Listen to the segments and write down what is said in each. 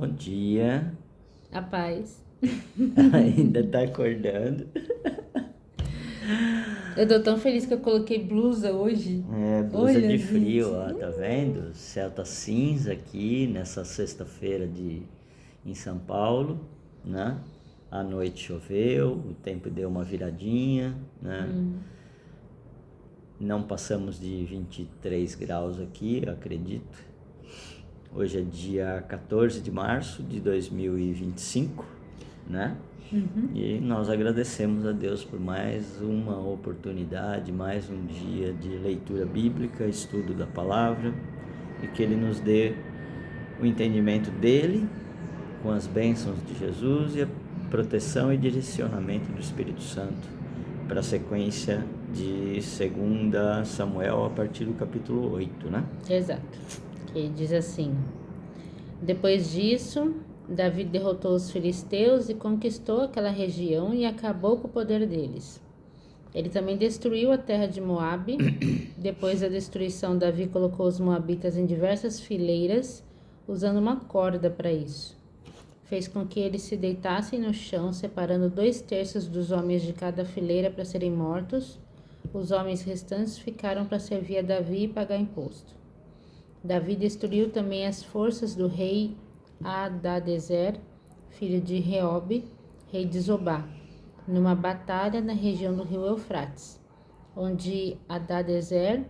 Bom dia. A paz. Ainda tá acordando? Eu tô tão feliz que eu coloquei blusa hoje. É, blusa Olha, de gente. frio, ó, tá vendo? O céu tá cinza aqui nessa sexta-feira em São Paulo, né? À noite choveu, o tempo deu uma viradinha, né? Não passamos de 23 graus aqui, eu acredito. Hoje é dia 14 de março de 2025, né? E nós agradecemos a Deus por mais uma oportunidade, mais um dia de leitura bíblica, estudo da palavra, e que Ele nos dê o entendimento dEle, com as bênçãos de Jesus e a proteção e direcionamento do Espírito Santo, para a sequência de 2 Samuel a partir do capítulo 8, né? Exato. Que diz assim: Depois disso, Davi derrotou os filisteus e conquistou aquela região e acabou com o poder deles. Ele também destruiu a terra de Moabe. Depois da destruição, Davi colocou os moabitas em diversas fileiras, usando uma corda para isso. Fez com que eles se deitassem no chão, separando 2/3 dos homens de cada fileira para serem mortos. Os homens restantes ficaram para servir a Davi e pagar imposto. Davi destruiu também as forças do rei Hadadezer, filho de Reobe, rei de Zobá, numa batalha na região do rio Eufrates, onde Hadadezer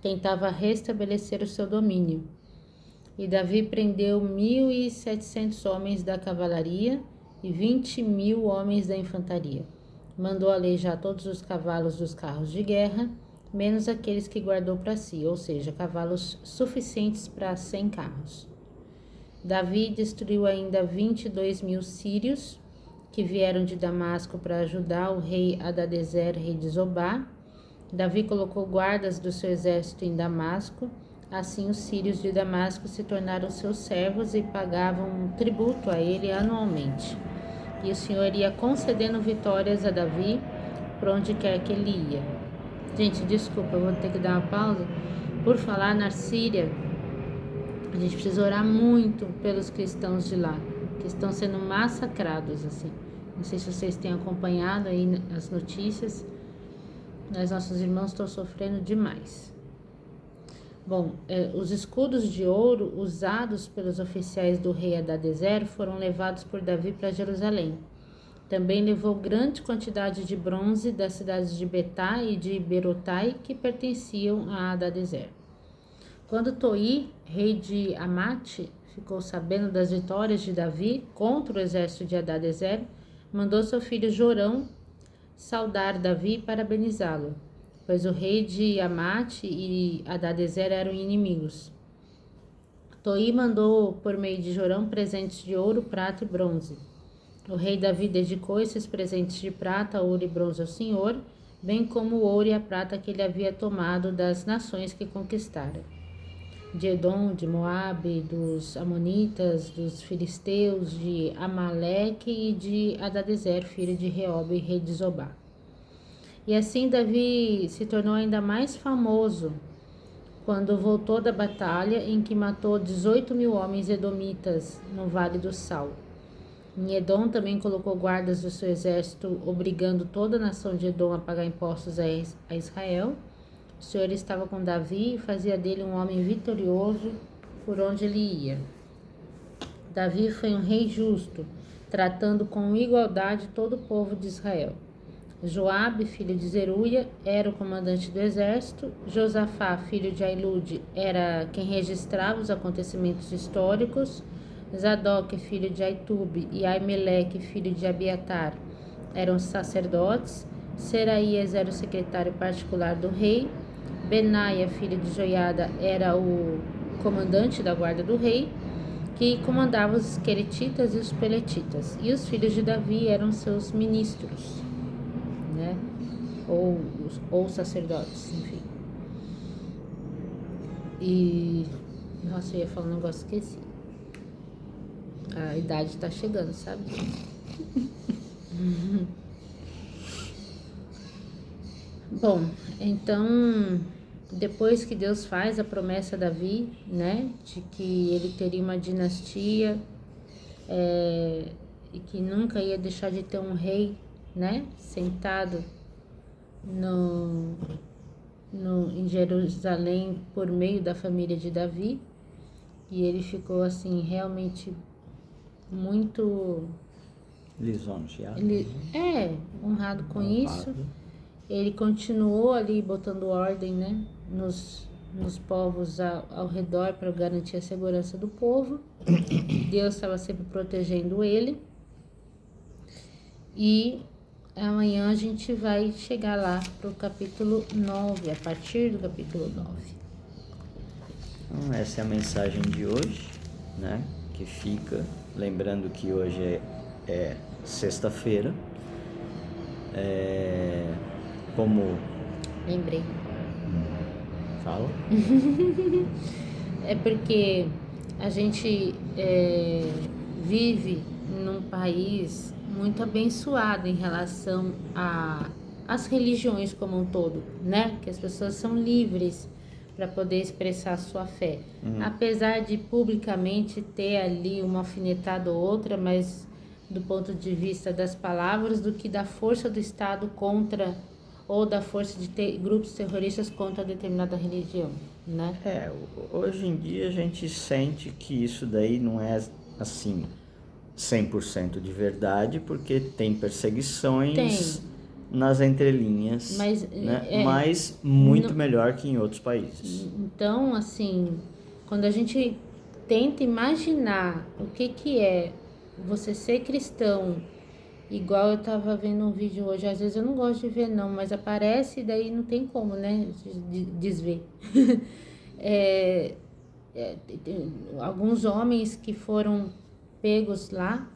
tentava restabelecer o seu domínio. E Davi prendeu 1.700 homens da cavalaria e 20.000 homens da infantaria. Mandou aleijar todos os cavalos dos carros de guerra, menos aqueles que guardou para si, ou seja, cavalos suficientes para 100 carros. Davi destruiu ainda 22.000 sírios, que vieram de Damasco para ajudar o rei Hadadezer, rei de Zobá. Davi colocou guardas do seu exército em Damasco. Assim, os sírios de Damasco se tornaram seus servos e pagavam um tributo a ele anualmente. E o Senhor ia concedendo vitórias a Davi por onde quer que ele ia. Gente, desculpa, eu vou ter que dar uma pausa. Por falar na Síria, a gente precisa orar muito pelos cristãos de lá, que estão sendo massacrados, assim. Não sei se vocês têm acompanhado aí as notícias, mas nossos irmãos estão sofrendo demais. Bom, os escudos de ouro usados pelos oficiais do rei Hadadezer foram levados por Davi para Jerusalém. Também levou grande quantidade de bronze das cidades de Betá e de Berotai, que pertenciam a Hadadezer. Quando Toi, rei de Amate, ficou sabendo das vitórias de Davi contra o exército de Hadadezer, mandou seu filho Jorão saudar Davi e parabenizá-lo, pois o rei de Amate e Hadadezer eram inimigos. Toi mandou, por meio de Jorão, presentes de ouro, prata e bronze. O rei Davi dedicou esses presentes de prata, ouro e bronze ao Senhor, bem como o ouro e a prata que ele havia tomado das nações que conquistara. De Edom, de Moabe, dos Amonitas, dos Filisteus, de Amaleque e de Hadadezer, filho de Reobe, rei de Zobá. E assim Davi se tornou ainda mais famoso quando voltou da batalha em que matou 18.000 homens edomitas no Vale do Sal. Em Edom também colocou guardas do seu exército, obrigando toda a nação de Edom a pagar impostos a Israel. O Senhor estava com Davi e fazia dele um homem vitorioso por onde ele ia. Davi foi um rei justo, tratando com igualdade todo o povo de Israel. Joabe, filho de Zeruia, era o comandante do exército. Josafá, filho de Ailude, era quem registrava os acontecimentos históricos. Zadok, filho de Aitube, e Aimeleque, filho de Abiatar, eram sacerdotes. Seraías era o secretário particular do rei. Benaia, filho de Joiada, era o comandante da guarda do rei, que comandava os queretitas e os peletitas. E os filhos de Davi eram seus ministros, né? Ou sacerdotes, enfim. E... Nossa, eu ia falar um negócio, esqueci. A idade tá chegando, sabe? Bom, então depois que Deus faz a promessa a Davi, né, de que ele teria uma dinastia, e que nunca ia deixar de ter um rei, né, sentado em Jerusalém por meio da família de Davi. E ele ficou assim realmente muito lisonjeado, honrado com isso. Ele continuou ali botando ordem, né, nos povos ao redor para garantir a segurança do povo. Deus estava sempre protegendo ele. E amanhã a gente vai chegar lá para o capítulo 9, a partir do capítulo 9. Então, essa é a mensagem de hoje, né? Que fica, lembrando que hoje é sexta-feira. Como... Lembrei. Fala. É porque a gente vive num país muito abençoado em relação às religiões como um todo, né? Que as pessoas são livres para poder expressar a sua fé. Apesar de publicamente ter ali uma alfinetada ou outra, mas do ponto de vista das palavras, do que da força do Estado contra, ou da força de grupos terroristas contra determinada religião, né? Hoje em dia a gente sente que isso daí não é assim 100% de verdade, porque tem perseguições nas entrelinhas, né? Mas muito melhor que em outros países. Então, assim, quando a gente tenta imaginar o que é você ser cristão, igual eu tava vendo um vídeo hoje, às vezes eu não gosto de ver não, mas aparece e daí não tem como, né, desver. Alguns homens que foram pegos lá,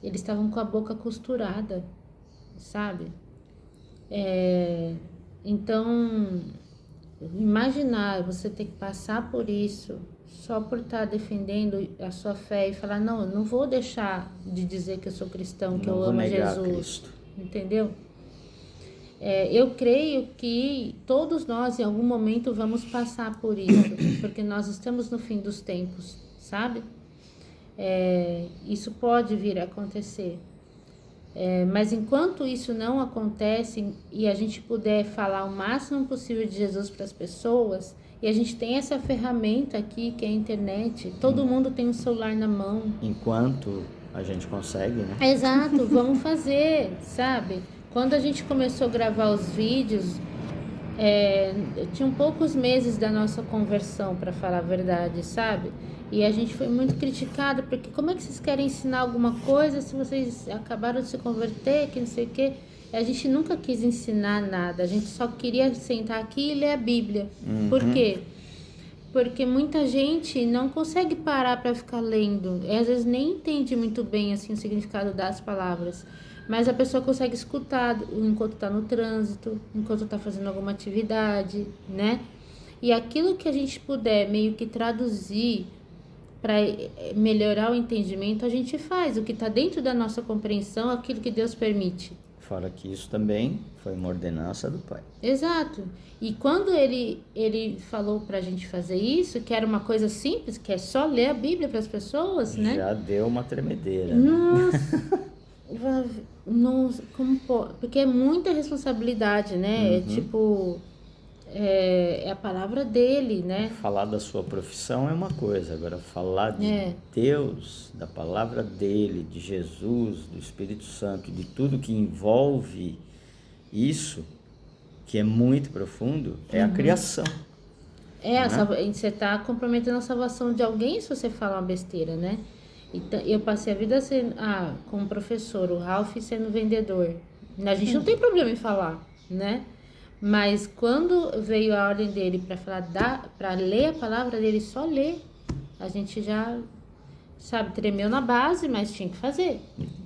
eles estavam com a boca costurada, sabe? Então, imaginar você ter que passar por isso só por estar defendendo a sua fé e falar, não, eu não vou deixar de dizer que eu sou cristão, que eu amo Jesus, Cristo. Entendeu? Eu creio que todos nós em algum momento vamos passar por isso, porque nós estamos no fim dos tempos, sabe? Isso pode vir a acontecer. Mas enquanto isso não acontece e a gente puder falar o máximo possível de Jesus para as pessoas, e a gente tem essa ferramenta aqui que é a internet, todo mundo tem um celular na mão. Enquanto a gente consegue, né? Exato, vamos fazer, sabe? Quando a gente começou a gravar os vídeos, tinham poucos meses da nossa conversão, para falar a verdade, sabe? E a gente foi muito criticado, porque como é que vocês querem ensinar alguma coisa se vocês acabaram de se converter, que não sei o quê? A gente nunca quis ensinar nada, a gente só queria sentar aqui e ler a Bíblia. Por quê? Porque muita gente não consegue parar para ficar lendo, e às vezes nem entende muito bem assim, o significado das palavras. Mas a pessoa consegue escutar enquanto está no trânsito, enquanto está fazendo alguma atividade, né? E aquilo que a gente puder meio que traduzir para melhorar o entendimento, a gente faz. O que está dentro da nossa compreensão, aquilo que Deus permite. Fora que isso também foi uma ordenança do Pai. Exato. E quando ele falou para a gente fazer isso, que era uma coisa simples, que é só ler a Bíblia para as pessoas, né? Já deu uma tremedeira. Nossa! Nossa, porque é muita responsabilidade, né? É a palavra dele, né? Falar da sua profissão é uma coisa, agora falar de Deus, da palavra dele, de Jesus, do Espírito Santo, de tudo que envolve isso, que é muito profundo, é a criação. Você está comprometendo a salvação de alguém se você fala uma besteira, né? Então, eu passei a vida como professor, o Ralph sendo vendedor. A gente não tem problema em falar, né? Mas quando veio a ordem dele para ler a palavra dele, só ler, a gente já, sabe, tremeu na base, mas tinha que fazer.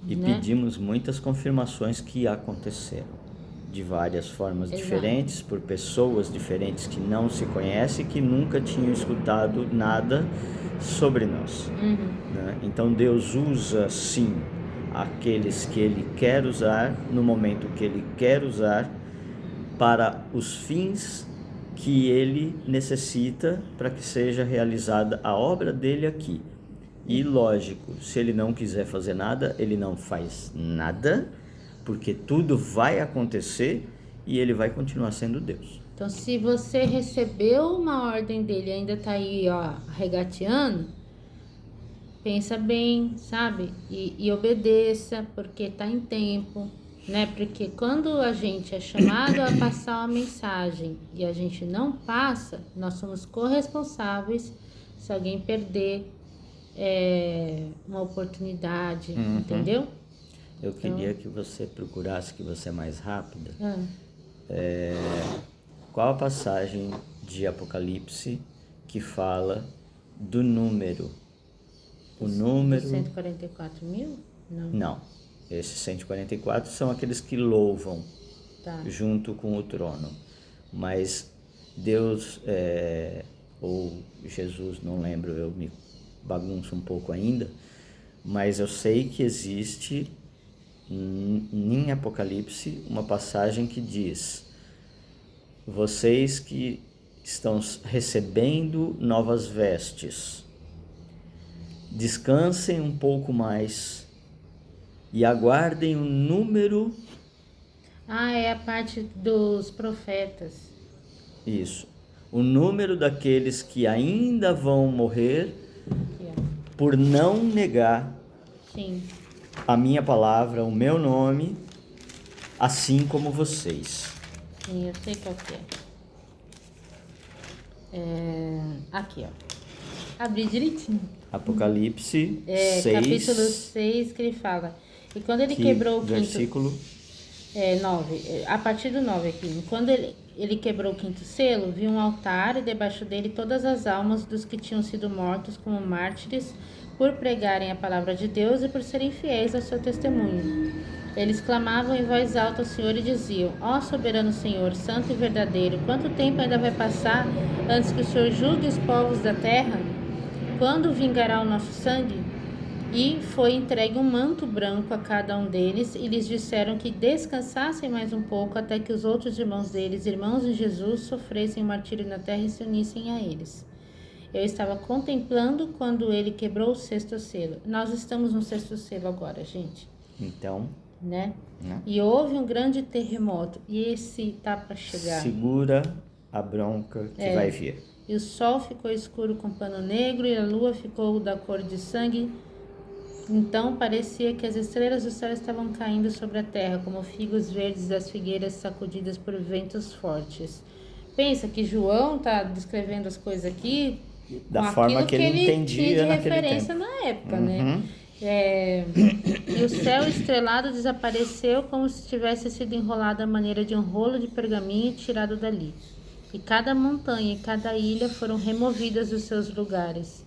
E pedimos muitas confirmações que aconteceram, de várias formas diferentes, por pessoas diferentes que não se conhecem, que nunca tinham escutado nada sobre nós. Né? Então Deus usa sim aqueles que Ele quer usar, no momento que Ele quer usar, para os fins que ele necessita para que seja realizada a obra dele aqui. E lógico, se ele não quiser fazer nada, ele não faz nada, porque tudo vai acontecer e ele vai continuar sendo Deus. Então, se você recebeu uma ordem dele e ainda está aí, ó, regateando, pensa bem, sabe? E obedeça, porque está em tempo, né? Porque quando a gente é chamado a passar uma mensagem e a gente não passa, nós somos corresponsáveis se alguém perder uma oportunidade, entendeu? Eu queria que você procurasse, que você é mais rápida. Qual a passagem de Apocalipse que fala do número? O número... 144 mil? Não. Esses 144 são aqueles que louvam junto com o trono. Mas Deus, ou Jesus, não lembro, eu me bagunço um pouco ainda, mas eu sei que existe em Apocalipse uma passagem que diz: vocês que estão recebendo novas vestes, descansem um pouco mais e aguardem o número... é a parte dos profetas. Isso. O número daqueles que ainda vão morrer por não negar a minha palavra, o meu nome, assim como vocês. Sim, eu sei qual que é. Aqui, ó. Abri direitinho. Apocalipse 6. Capítulo 6, que ele fala. E quando ele quebrou o quinto... Versículo... 9. A partir do 9 aqui. Quando ele quebrou o quinto selo, viu um altar e debaixo dele todas as almas dos que tinham sido mortos como mártires por pregarem a palavra de Deus e por serem fiéis ao seu testemunho. Eles clamavam em voz alta ao Senhor e diziam: ó soberano Senhor, santo e verdadeiro, quanto tempo ainda vai passar antes que o Senhor julgue os povos da terra? Quando vingará o nosso sangue? E foi entregue um manto branco a cada um deles, e lhes disseram que descansassem mais um pouco, até que os outros irmãos deles, irmãos de Jesus, sofressem o martírio na terra e se unissem a eles. Eu estava contemplando quando ele quebrou o sexto selo. Nós estamos no sexto selo agora, gente. Então... né? E houve um grande terremoto, e esse tá para chegar. Segura a bronca que vai vir. E o sol ficou escuro com pano negro, e a lua ficou da cor de sangue. Então parecia que as estrelas do céu estavam caindo sobre a terra, como figos verdes das figueiras sacudidas por ventos fortes. Pensa que João tá descrevendo as coisas aqui da forma que ele entendia tinha de naquele referência tempo. na época, né? E o céu estrelado desapareceu como se tivesse sido enrolado à maneira de um rolo de pergaminho tirado dali. E cada montanha e cada ilha foram removidas dos seus lugares.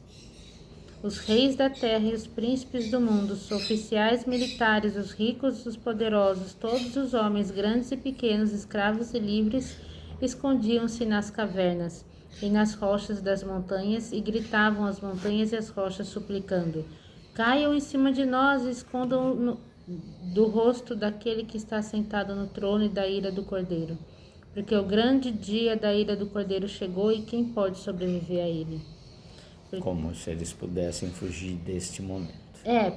Os reis da terra e os príncipes do mundo, os oficiais militares, os ricos, os poderosos, todos os homens, grandes e pequenos, escravos e livres, escondiam-se nas cavernas e nas rochas das montanhas e gritavam às montanhas e às rochas, suplicando: caiam em cima de nós e escondam do rosto daquele que está sentado no trono e da ira do Cordeiro. Porque o grande dia da ira do Cordeiro chegou, e quem pode sobreviver a ele? Como se eles pudessem fugir deste momento.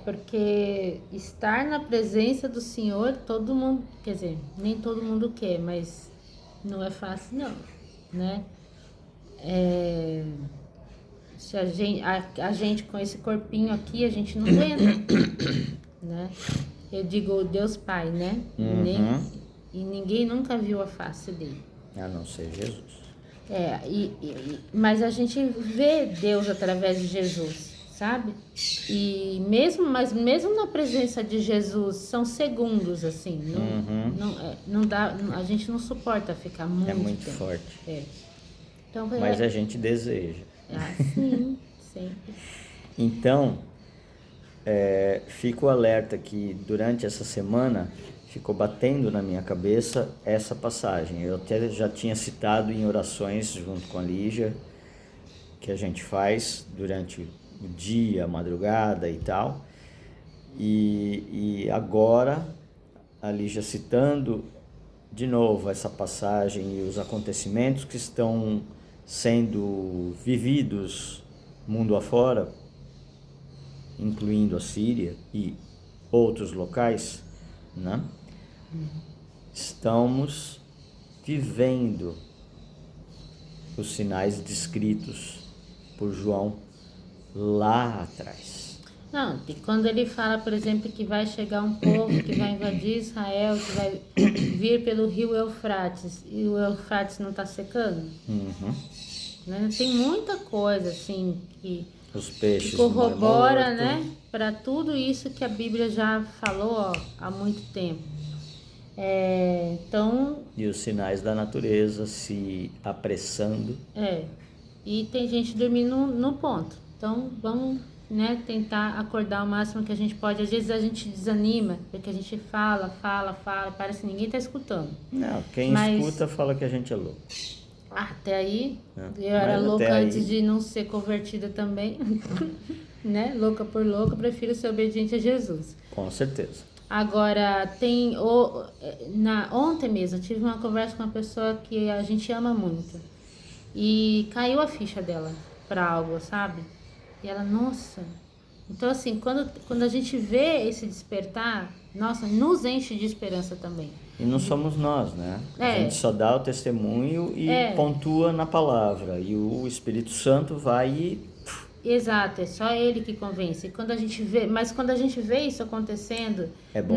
Porque estar na presença do Senhor, todo mundo, quer dizer, nem todo mundo quer, mas não é fácil não, né? Se a gente com esse corpinho aqui, a gente não aguenta, né? Eu digo Deus Pai, né? E ninguém nunca viu a face dele. A não ser Jesus. Mas a gente vê Deus através de Jesus, sabe? Mas mesmo na presença de Jesus, são segundos, assim. Não dá, a gente não suporta ficar muito tempo. É muito forte. Então, mas a gente deseja. Sim, sempre. Então, fico alerta que durante essa semana ficou batendo na minha cabeça essa passagem. Eu até já tinha citado em orações junto com a Lígia, que a gente faz durante o dia, a madrugada e tal. E agora, a Lígia citando de novo, essa passagem e os acontecimentos que estão sendo vividos mundo afora, incluindo a Síria e outros locais, né? Estamos vivendo os sinais descritos por João lá atrás. Não, e quando ele fala, por exemplo, que vai chegar um povo que vai invadir Israel, que vai vir pelo rio Eufrates, e o Eufrates não está secando, né? Tem muita coisa assim que Os peixes corrobora, no Mar Morto, né, para tudo isso que a Bíblia já falou, ó, há muito tempo. Então, e os sinais da natureza se apressando. e tem gente dormindo no ponto. Então, vamos, né, tentar acordar o máximo que a gente pode. Às vezes a gente desanima, porque a gente fala, parece que ninguém está escutando. Não, quem escuta fala que a gente é louco. Até aí, eu era louca antes de não ser convertida também, né? Louca por louca, prefiro ser obediente a Jesus. Com certeza. Agora, ontem mesmo, eu tive uma conversa com uma pessoa que a gente ama muito. E caiu a ficha dela para algo, sabe? E ela, nossa... Então, assim, quando a gente vê esse despertar, nossa, nos enche de esperança também. E não somos nós, né? A gente só dá o testemunho e pontua na palavra. E o Espírito Santo vai e... Exato, é só ele que convence. Quando a gente vê isso acontecendo,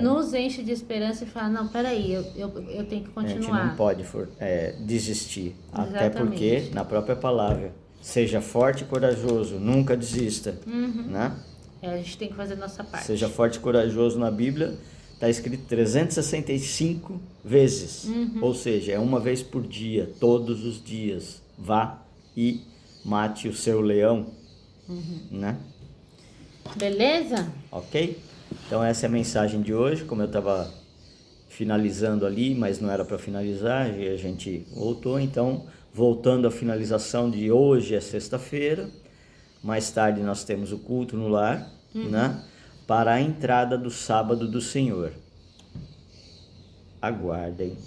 nos enche de esperança e fala, não, peraí, eu tenho que continuar. A gente não pode desistir. Exatamente. Até porque, na própria palavra, seja forte e corajoso, nunca desista, né? A gente tem que fazer a nossa parte. Seja forte e corajoso na Bíblia, está escrito 365 vezes. Ou seja, é uma vez por dia, todos os dias. Vá e mate o seu leão, né? Beleza? Ok? Então essa é a mensagem de hoje, como eu estava finalizando ali, mas não era para finalizar, e a gente voltou, então voltando à finalização de hoje, é sexta-feira, mais tarde nós temos o culto no lar, né? Para a entrada do sábado do Senhor. Aguardem,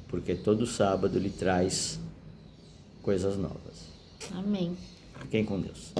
porque todo sábado ele traz coisas novas. Amém. Fiquem com Deus.